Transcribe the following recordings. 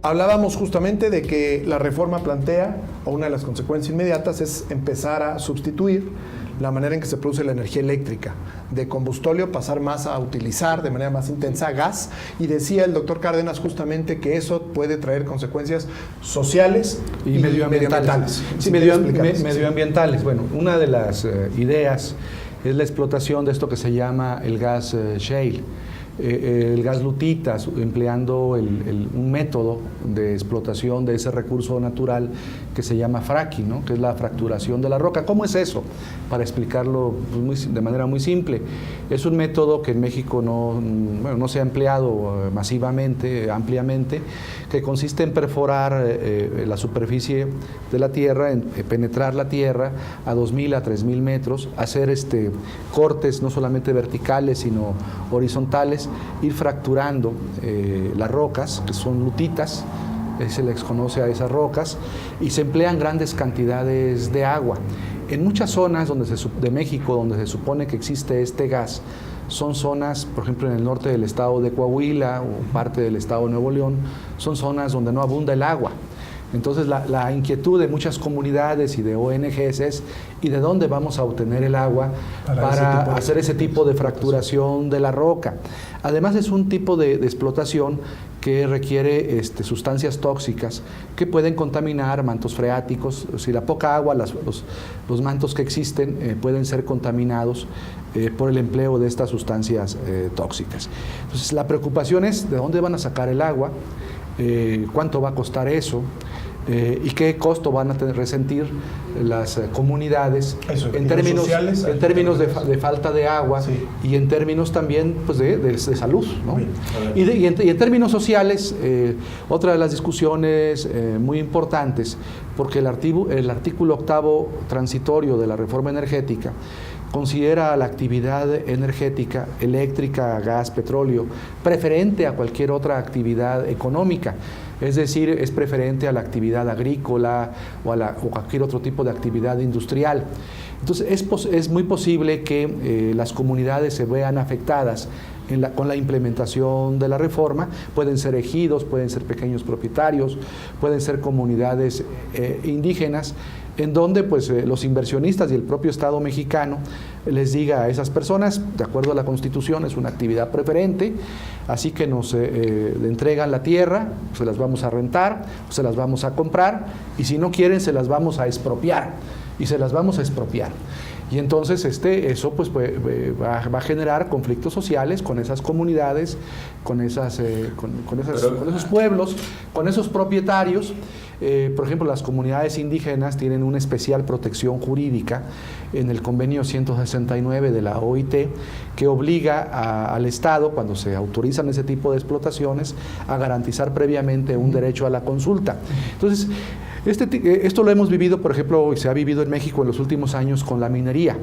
Hablábamos justamente de que la reforma plantea, o una de las consecuencias inmediatas es empezar a sustituir la manera en que se produce la energía eléctrica, de combustóleo pasar más a utilizar de manera más intensa gas, y decía el doctor Cárdenas justamente que eso puede traer consecuencias sociales y medioambientales. Sí, medioambientales. Bueno, una de las ideas es la explotación de esto que se llama el gas shale. El gas lutita, empleando un método de explotación de ese recurso natural que se llama fracking, ¿no? Que es la fracturación de la roca. ¿Cómo es eso? Para explicarlo de manera muy simple, es un método que en México no se ha empleado masivamente, ampliamente, que consiste en perforar la superficie de la tierra, en penetrar la tierra a 2.000 a 3.000 metros, hacer cortes no solamente verticales, sino horizontales, ir fracturando las rocas, que son lutitas, se les conoce a esas rocas, y se emplean grandes cantidades de agua. En muchas zonas de México donde se supone que existe este gas, son zonas, por ejemplo, en el norte del estado de Coahuila o parte del estado de Nuevo León, son zonas donde no abunda el agua. Entonces la inquietud de muchas comunidades y de ONGs es ¿y de dónde vamos a obtener el agua para hacer ese tipo de fracturación de la roca? Además es un tipo de explotación que requiere sustancias tóxicas que pueden contaminar mantos freáticos. Si la poca agua, los mantos que existen pueden ser contaminados por el empleo de estas sustancias tóxicas. Entonces la preocupación es ¿de dónde van a sacar el agua? ¿Cuánto va a costar eso? ¿Y qué costo van a resentir las comunidades en términos de falta de agua, sí, y en términos también pues, de salud, ¿no? Y en términos sociales, otra de las discusiones muy importantes, porque el artículo 8º transitorio de la reforma energética considera la actividad energética, eléctrica, gas, petróleo, preferente a cualquier otra actividad económica. Es decir, es preferente a la actividad agrícola o cualquier otro tipo de actividad industrial. Entonces, es muy posible que las comunidades se vean afectadas con la implementación de la reforma. Pueden ser ejidos, pueden ser pequeños propietarios, pueden ser comunidades indígenas, en donde pues, los inversionistas y el propio Estado mexicano les diga a esas personas, de acuerdo a la Constitución, es una actividad preferente, así que nos entregan la tierra, se las vamos a rentar, se las vamos a comprar, y si no quieren, se las vamos a expropiar, y se las vamos a expropiar. Y entonces eso pues, va a generar conflictos sociales con esas comunidades, con esos pueblos, con esos propietarios. Por ejemplo, las comunidades indígenas tienen una especial protección jurídica en el convenio 169 de la OIT, que obliga al Estado, cuando se autorizan ese tipo de explotaciones, a garantizar previamente un derecho a la consulta. Entonces, esto lo hemos vivido, por ejemplo, y se ha vivido en México en los últimos años con la minería,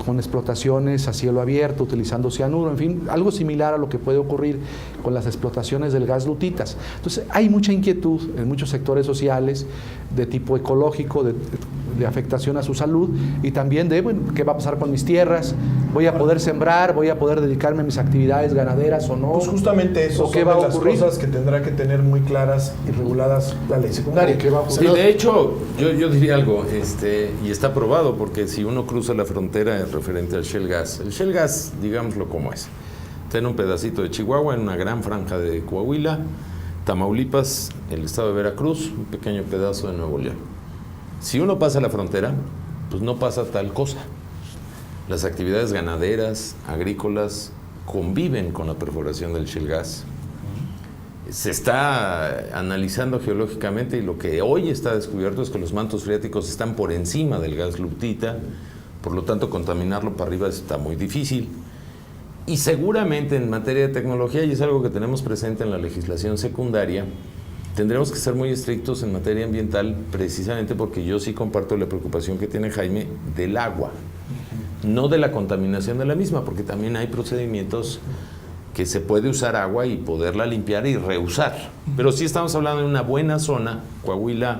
con explotaciones a cielo abierto, utilizando cianuro, en fin, algo similar a lo que puede ocurrir con las explotaciones del gas lutitas. Entonces, hay mucha inquietud en muchos sectores sociales de tipo ecológico, de afectación a su salud, y también de, bueno, ¿qué va a pasar con mis tierras? ¿Voy a poder sembrar? ¿Voy a poder dedicarme a mis actividades ganaderas o no? Pues justamente eso son de las cosas que tendrá que tener muy claras y reguladas la ley secundaria. ¿Qué va a ocurrir? Sí, de hecho, yo diría algo, y está probado, porque si uno cruza la frontera es referente al shale gas. El shale gas, digámoslo como es, está en un pedacito de Chihuahua, en una gran franja de Coahuila, Tamaulipas, el estado de Veracruz, un pequeño pedazo de Nuevo León. Si uno pasa la frontera, pues no pasa tal cosa. Las actividades ganaderas, agrícolas, conviven con la perforación del shale gas. Se está analizando geológicamente, y lo que hoy está descubierto es que los mantos freáticos están por encima del gas lutita, por lo tanto contaminarlo para arriba está muy difícil. Y seguramente en materia de tecnología, y es algo que tenemos presente en la legislación secundaria, tendremos que ser muy estrictos en materia ambiental, precisamente porque yo sí comparto la preocupación que tiene Jaime del agua, no de la contaminación de la misma, porque también hay procedimientos que se puede usar agua y poderla limpiar y reusar. Pero sí estamos hablando de una buena zona, Coahuila,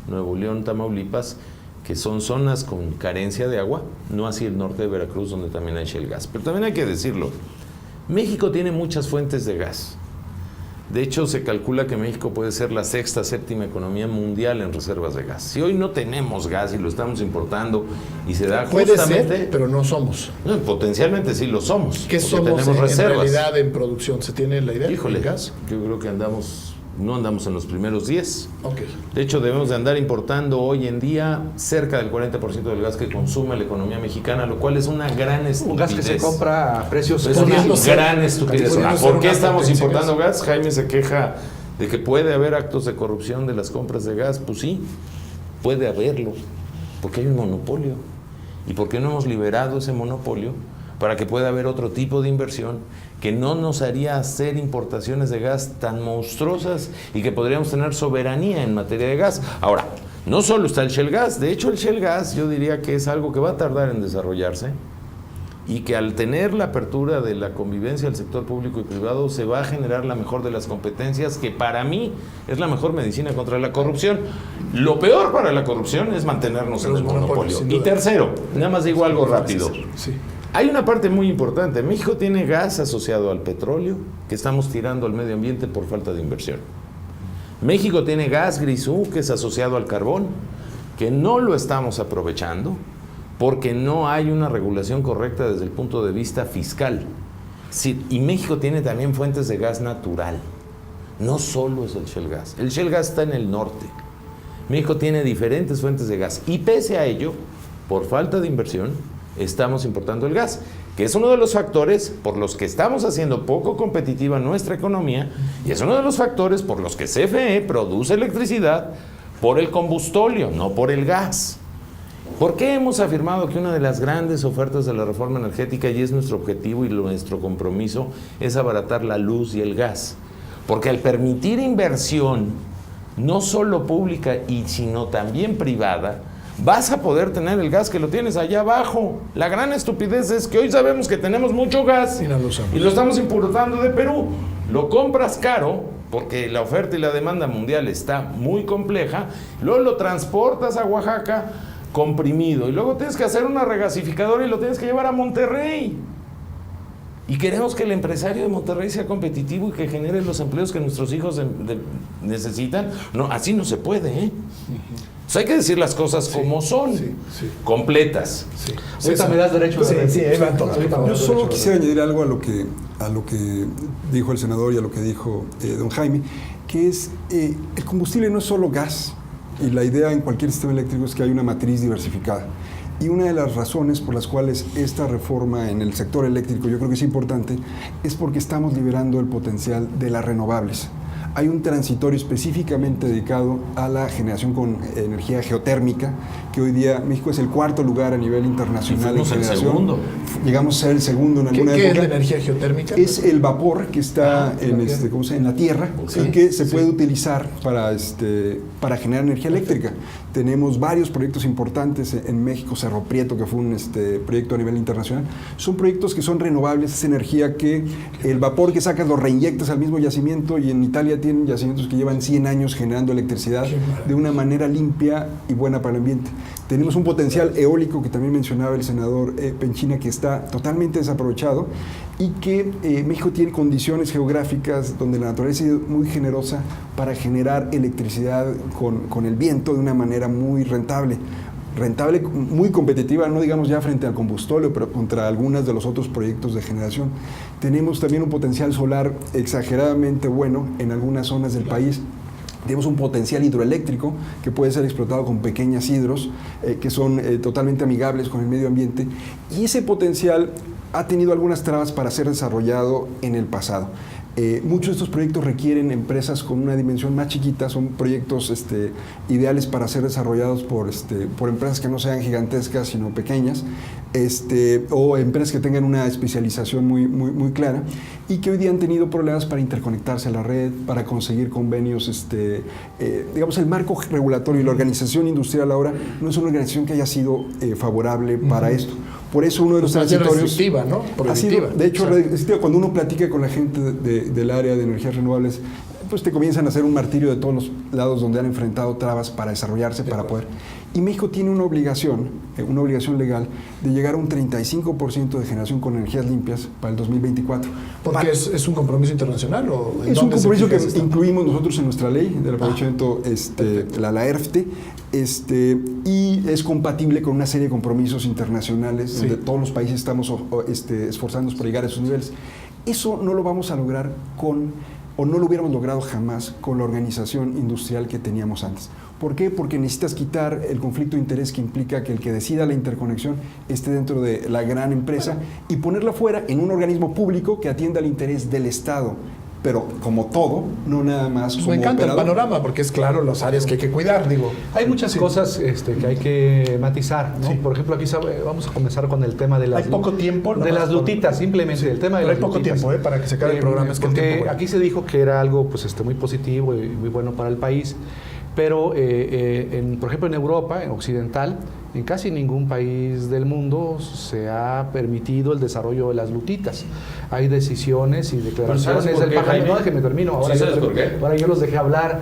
Nuevo León, Tamaulipas, que son zonas con carencia de agua, no así el norte de Veracruz, donde también hay shale gas. Pero también hay que decirlo, México tiene muchas fuentes de gas. De hecho, se calcula que México puede ser la sexta, séptima economía mundial en reservas de gas. Si hoy no tenemos gas y lo estamos importando y se da Puede justamente... ser, pero no somos. No, potencialmente sí lo somos. ¿Qué porque somos tenemos en reservas. realidad en producción? ¿Se tiene la idea? Híjole, ¿El gas? yo creo que no andamos en los primeros 10. Ok. De hecho, debemos de andar importando hoy en día cerca del 40% del gas que consume la economía mexicana, lo cual es una gran estupidez. Un gas que se compra a precios... Es una pudiendo ser- gran estupidez. pudiendo ser ¿Por qué una estamos potencia importando gas? Jaime se queja de que puede haber actos de corrupción de las compras de gas. Pues sí, puede haberlo, porque hay un monopolio. ¿Y por qué no hemos liberado ese monopolio para que pueda haber otro tipo de inversión que no nos haría hacer importaciones de gas tan monstruosas y que podríamos tener soberanía en materia de gas? Ahora, no solo está el shale gas, de hecho el shale gas yo diría que es algo que va a tardar en desarrollarse y que al tener la apertura de la convivencia del sector público y privado se va a generar la mejor de las competencias, que para mí es la mejor medicina contra la corrupción. Lo peor para la corrupción es mantenernos en Los el monopolios, monopolio. sin Y duda. tercero, nada más digo algo rápido. Sí. Hay una parte muy importante. México tiene gas asociado al petróleo que estamos tirando al medio ambiente por falta de inversión. México tiene gas grisú que es asociado al carbón, que no lo estamos aprovechando porque no hay una regulación correcta desde el punto de vista fiscal. Sí, y México tiene también fuentes de gas natural. No solo es el shale gas. El shale gas está en el norte. México tiene diferentes fuentes de gas y pese a ello, por falta de inversión, estamos importando el gas, que es uno de los factores por los que estamos haciendo poco competitiva nuestra economía y es uno de los factores por los que CFE produce electricidad por el combustóleo, no por el gas. ¿Por qué hemos afirmado que una de las grandes ofertas de la reforma energética, y es nuestro objetivo y nuestro compromiso, es abaratar la luz y el gas? Porque al permitir inversión, no solo pública, sino también privada, vas a poder tener el gas que lo tienes allá abajo. La gran estupidez es que hoy sabemos que tenemos mucho gas Y no lo usamos. y lo estamos importando de Perú. Lo compras caro porque la oferta y la demanda mundial está muy compleja, luego lo transportas a Oaxaca comprimido y luego tienes que hacer una regasificadora y lo tienes que llevar a Monterrey. Y queremos que el empresario de Monterrey sea competitivo y que genere los empleos que nuestros hijos necesitan. No, así no se puede, ¿eh? Hay que decir las cosas como son, completas. Sí. Ahorita me das derecho Sí, de sí, ahí van todos. ahorita me Yo das solo derecho de- quisiera añadir algo a lo que dijo el senador y a lo que dijo don Jaime, que es el combustible no es solo gas, y la idea en cualquier sistema eléctrico es que hay una matriz diversificada. Y una de las razones por las cuales esta reforma en el sector eléctrico yo creo que es importante es porque estamos liberando el potencial de las renovables. Hay un transitorio específicamente dedicado a la generación con energía geotérmica, que hoy día México es el cuarto lugar a nivel internacional en fuimos el generación. segundo. Llegamos a ser el segundo en alguna ¿Qué es época. la energía geotérmica? Es el vapor que está en la tierra y que se puede utilizar para generar energía eléctrica. Tenemos varios proyectos importantes en México, Cerro Prieto, que fue un proyecto a nivel internacional. Son proyectos que son renovables, es energía que el vapor que sacas lo reinyectas al mismo yacimiento, y en Italia tienen yacimientos que llevan 100 años generando electricidad de una manera limpia y buena para el ambiente. Tenemos un potencial eólico que también mencionaba el senador Penchina, que está totalmente desaprovechado, y que México tiene condiciones geográficas donde la naturaleza es muy generosa para generar electricidad con el viento de una manera muy rentable, muy competitiva, no digamos ya frente al combustóleo, pero contra algunos de los otros proyectos de generación. Tenemos también un potencial solar exageradamente bueno en algunas zonas del país. Tenemos un potencial hidroeléctrico que puede ser explotado con pequeñas hidros que son totalmente amigables con el medio ambiente, y ese potencial ha tenido algunas trabas para ser desarrollado en el pasado. Muchos de estos proyectos requieren empresas con una dimensión más chiquita, son proyectos ideales para ser desarrollados por empresas que no sean gigantescas, sino pequeñas, o empresas que tengan una especialización muy clara, y que hoy día han tenido problemas para interconectarse a la red, para conseguir convenios. Digamos, el marco regulatorio y la organización industrial ahora no es una organización que haya sido favorable para esto. Por eso uno de los transitorios... restrictiva, ¿no? Ha sido, de hecho, cuando uno platica con la gente del área de energías renovables, pues te comienzan a hacer un martirio de todos los lados donde han enfrentado trabas para desarrollarse, para poder. Y México tiene una obligación legal de llegar a un 35% de generación con energías limpias para el 2024. ¿Porque es un compromiso internacional? ¿O es un compromiso que incluimos nosotros en nuestra ley del aprovechamiento, la ERFTE, y es compatible con una serie de compromisos internacionales donde todos los países estamos esforzándonos por llegar a esos niveles. Eso no lo vamos a lograr o no lo hubiéramos logrado jamás con la organización industrial que teníamos antes. ¿Por qué? Porque necesitas quitar el conflicto de interés que implica que el que decida la interconexión esté dentro de la gran empresa y ponerla fuera en un organismo público que atienda el interés del Estado. Pero como todo, no nada más como me encanta operador. el panorama, porque es claro las áreas que hay que cuidar, digo. Hay muchas cosas que hay que matizar, ¿no? Sí. Por ejemplo, aquí vamos a comenzar con el tema de las... Hay poco tiempo. De las lutitas, simplemente, el tema de Pero las hay poco lutitas. tiempo, para que se acabe el programa. Es que el porque tiempo vuela. aquí se dijo que era algo muy positivo y muy bueno para el país, pero por ejemplo en Europa, en occidental, en casi ningún país del mundo se ha permitido el desarrollo de las lutitas. Hay decisiones y declaraciones del Parlamento. Jaime? No, déjeme termino. Ahora, ¿Sí sabes por qué? ahora yo los dejé hablar.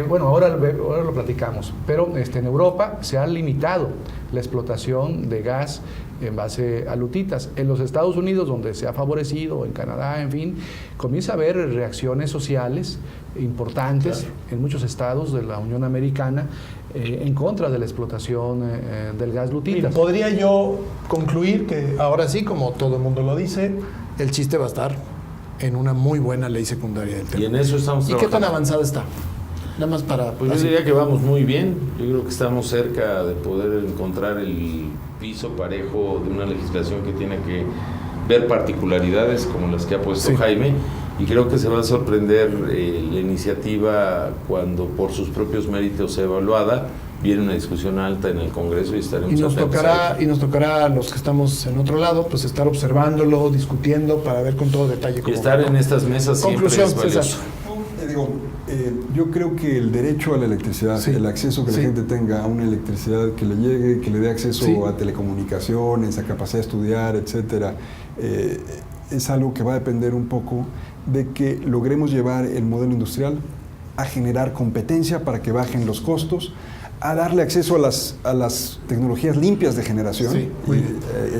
Bueno, ahora lo platicamos. Pero en Europa se ha limitado la explotación de gas en base a lutitas. En los Estados Unidos, donde se ha favorecido, en Canadá, en fin, comienza a haber reacciones sociales importantes en muchos estados de la Unión Americana en contra de la explotación del gas lutitas. Podría yo concluir que ahora sí, como todo el mundo lo dice, el chiste va a estar en una muy buena ley secundaria del tema. Y en eso estamos ¿Y qué trabajando. tan avanzada está? Nada más para... Pues yo así. diría que vamos muy bien. Yo creo que estamos cerca de poder encontrar el piso parejo de una legislación que tiene que ver particularidades como las que ha puesto Jaime. Y creo que se va a sorprender la iniciativa cuando por sus propios méritos sea evaluada. Viene una discusión alta en el Congreso y estaremos Y nos atentos tocará a los que estamos en otro lado, pues estar observándolo, discutiendo, para ver con todo detalle y cómo estar en estas mesas Conclusión, siempre es César. valioso. Yo creo que el derecho a la electricidad, el acceso que la gente tenga a una electricidad que le llegue, que le dé acceso a telecomunicaciones, a capacidad de estudiar, etcétera, es algo que va a depender un poco de que logremos llevar el modelo industrial a generar competencia para que bajen los costos, a darle acceso a las tecnologías limpias de generación. Sí,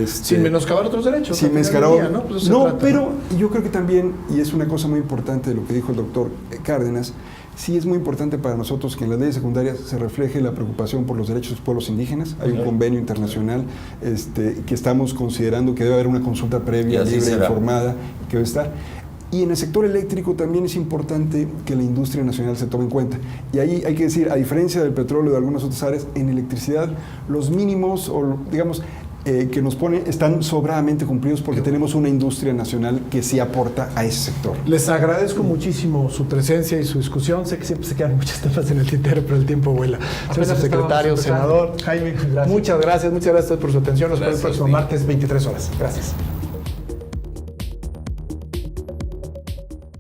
sin menoscabar otros derechos. Sin menoscabar. ¿no? Pues Pero yo creo que también, y es una cosa muy importante de lo que dijo el doctor Cárdenas, sí es muy importante para nosotros que en las leyes secundarias se refleje la preocupación por los derechos de los pueblos indígenas. Hay un convenio internacional que estamos considerando que debe haber una consulta previa, libre, informada, que debe estar. Y en el sector eléctrico también es importante que la industria nacional se tome en cuenta. Y ahí hay que decir, a diferencia del petróleo y de algunas otras áreas, en electricidad los mínimos, o digamos, que nos pone, están sobradamente cumplidos porque tenemos una industria nacional que sí aporta a ese sector. Les agradezco muchísimo su presencia y su discusión. Sé que siempre se quedan muchas temas en el tintero, pero el tiempo vuela. Señor secretario, senador, Jaime, muchas gracias por su atención. Nos vemos el próximo martes, 23 horas. Gracias.